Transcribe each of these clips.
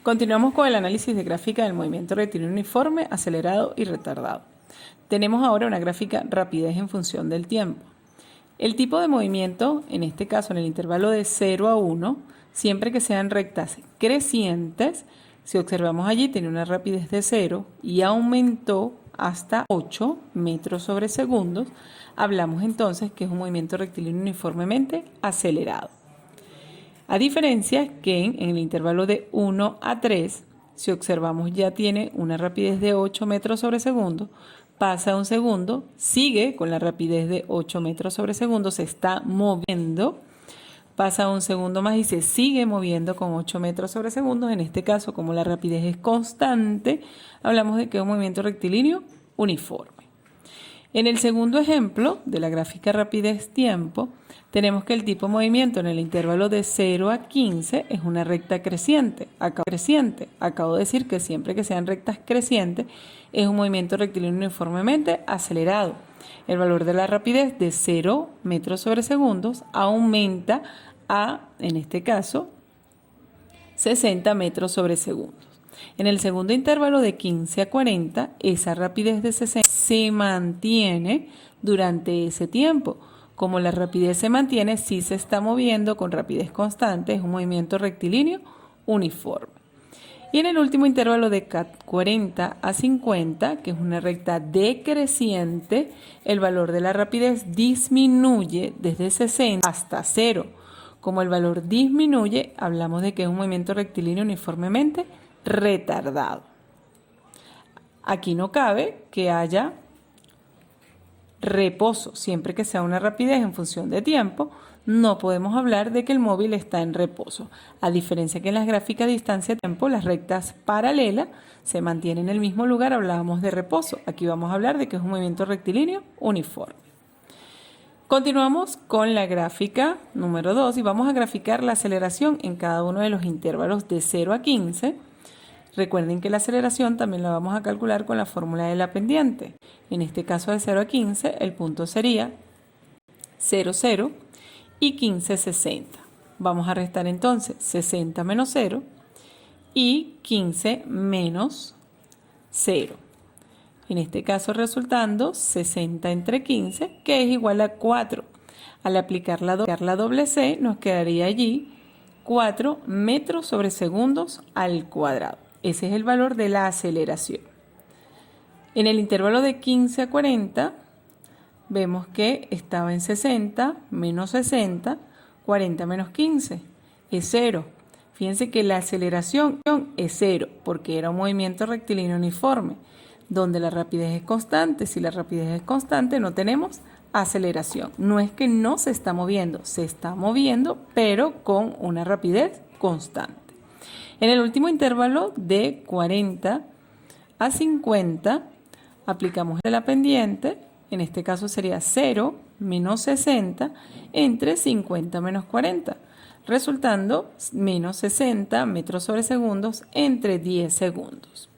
Continuamos con el análisis de gráfica del movimiento rectilíneo uniforme, acelerado y retardado. Tenemos ahora una gráfica rapidez en función del tiempo. El tipo de movimiento, en este caso en el intervalo de 0 a 1, siempre que sean rectas crecientes, si observamos allí tiene una rapidez de 0 y aumentó hasta 8 metros sobre segundos, hablamos entonces que es un movimiento rectilíneo uniformemente acelerado. A diferencia que en el intervalo de 1 a 3, si observamos ya tiene una rapidez de 8 metros sobre segundo, pasa un segundo, sigue con la rapidez de 8 metros sobre segundo, se está moviendo, pasa un segundo más y se sigue moviendo con 8 metros sobre segundo. En este caso, como la rapidez es constante, hablamos de que es un movimiento rectilíneo uniforme. En el segundo ejemplo de la gráfica rapidez-tiempo, tenemos que el tipo de movimiento en el intervalo de 0 a 15 es una recta creciente. Acabo de decir que siempre que sean rectas crecientes es un movimiento rectilíneo uniformemente acelerado. El valor de la rapidez de 0 metros sobre segundos aumenta a, en este caso, 60 metros sobre segundos. En el segundo intervalo de 15 a 40, esa rapidez de 60 se mantiene durante ese tiempo. Como la rapidez se mantiene, sí se está moviendo con rapidez constante, es un movimiento rectilíneo uniforme. Y en el último intervalo de 40 a 50, que es una recta decreciente, el valor de la rapidez disminuye desde 60 hasta 0. Como el valor disminuye, hablamos de que es un movimiento rectilíneo uniformemente retardado. Aquí no cabe que haya reposo. Siempre que sea una rapidez en función de tiempo, no podemos hablar de que el móvil está en reposo. A diferencia que en las gráficas de distancia-tiempo, las rectas paralelas se mantienen en el mismo lugar, hablábamos de reposo. Aquí vamos a hablar de que es un movimiento rectilíneo uniforme. Continuamos con la gráfica número 2 y vamos a graficar la aceleración en cada uno de los intervalos de 0 a 15. Recuerden que la aceleración también la vamos a calcular con la fórmula de la pendiente. En este caso de 0 a 15, el punto sería 0, 0 y 15, 60. Vamos a restar entonces 60 menos 0 y 15 menos 0. En este caso resultando 60 entre 15, que es igual a 4. Al aplicar la doble C, nos quedaría allí 4 metros sobre segundos al cuadrado. Ese es el valor de la aceleración. En el intervalo de 15 a 40, vemos que estaba en 60 menos 60, 40 menos 15, es 0. Fíjense que la aceleración es 0 porque era un movimiento rectilíneo uniforme, donde la rapidez es constante. Si la rapidez es constante, no tenemos aceleración. No es que no se está moviendo, se está moviendo, pero con una rapidez constante. En el último intervalo de 40 a 50, aplicamos la pendiente, en este caso sería 0 menos 60 entre 50 menos 40, resultando menos 60 metros sobre segundos entre 10 segundos.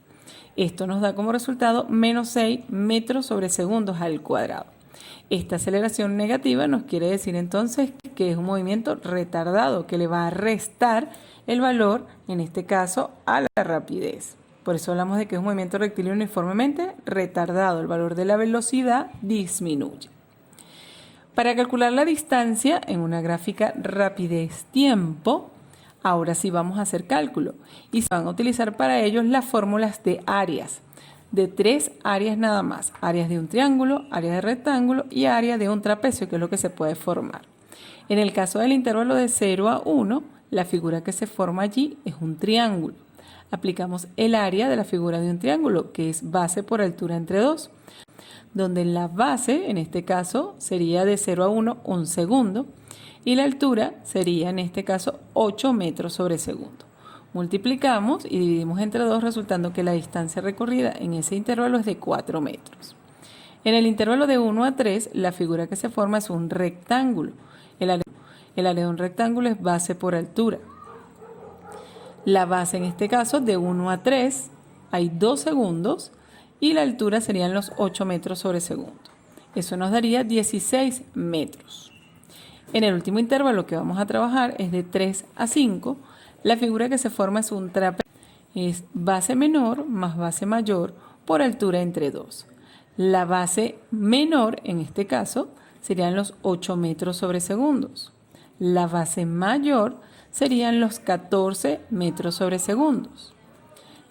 Esto nos da como resultado menos 6 metros sobre segundos al cuadrado. Esta aceleración negativa nos quiere decir entonces que es un movimiento retardado, que le va a restar el valor, en este caso, a la rapidez. Por eso hablamos de que es un movimiento rectilíneo uniformemente retardado. El valor de la velocidad disminuye. Para calcular la distancia en una gráfica rapidez-tiempo, ahora sí vamos a hacer cálculo. Y se van a utilizar para ellos las fórmulas de áreas. De 3 áreas nada más. Áreas de un triángulo, área de rectángulo y área de un trapecio, que es lo que se puede formar. En el caso del intervalo de 0 a 1, la figura que se forma allí es un triángulo. Aplicamos el área de la figura de un triángulo, que es base por altura entre 2, donde la base, en este caso, sería de 0 a 1, un segundo, y la altura sería, en este caso, 8 metros sobre segundo. Multiplicamos y dividimos entre 2, resultando que la distancia recorrida en ese intervalo es de 4 metros. En el intervalo de 1 a 3, la figura que se forma es un rectángulo. El área de un rectángulo es base por altura. La base en este caso de 1 a 3 hay 2 segundos y la altura serían los 8 metros sobre segundo. Eso nos daría 16 metros. En el último intervalo que vamos a trabajar es de 3 a 5. La figura que se forma es un trapecio. Es base menor más base mayor por altura entre 2. La base menor, en este caso, serían los 8 metros sobre segundos. La base mayor serían los 14 metros sobre segundos.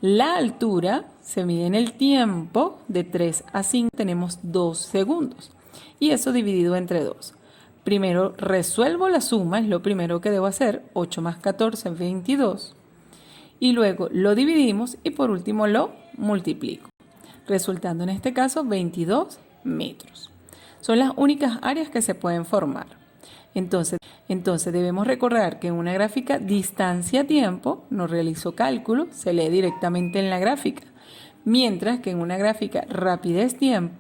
La altura se mide en el tiempo, de 3 a 5 tenemos 2 segundos. Y eso dividido entre 2. Primero resuelvo la suma, es lo primero que debo hacer. 8 más 14 es 22. Y luego lo dividimos y por último lo multiplico, resultando en este caso 22 metros. Son las únicas áreas que se pueden formar. Entonces debemos recordar que en una gráfica distancia-tiempo no realizo cálculo, se lee directamente en la gráfica, mientras que en una gráfica rapidez-tiempo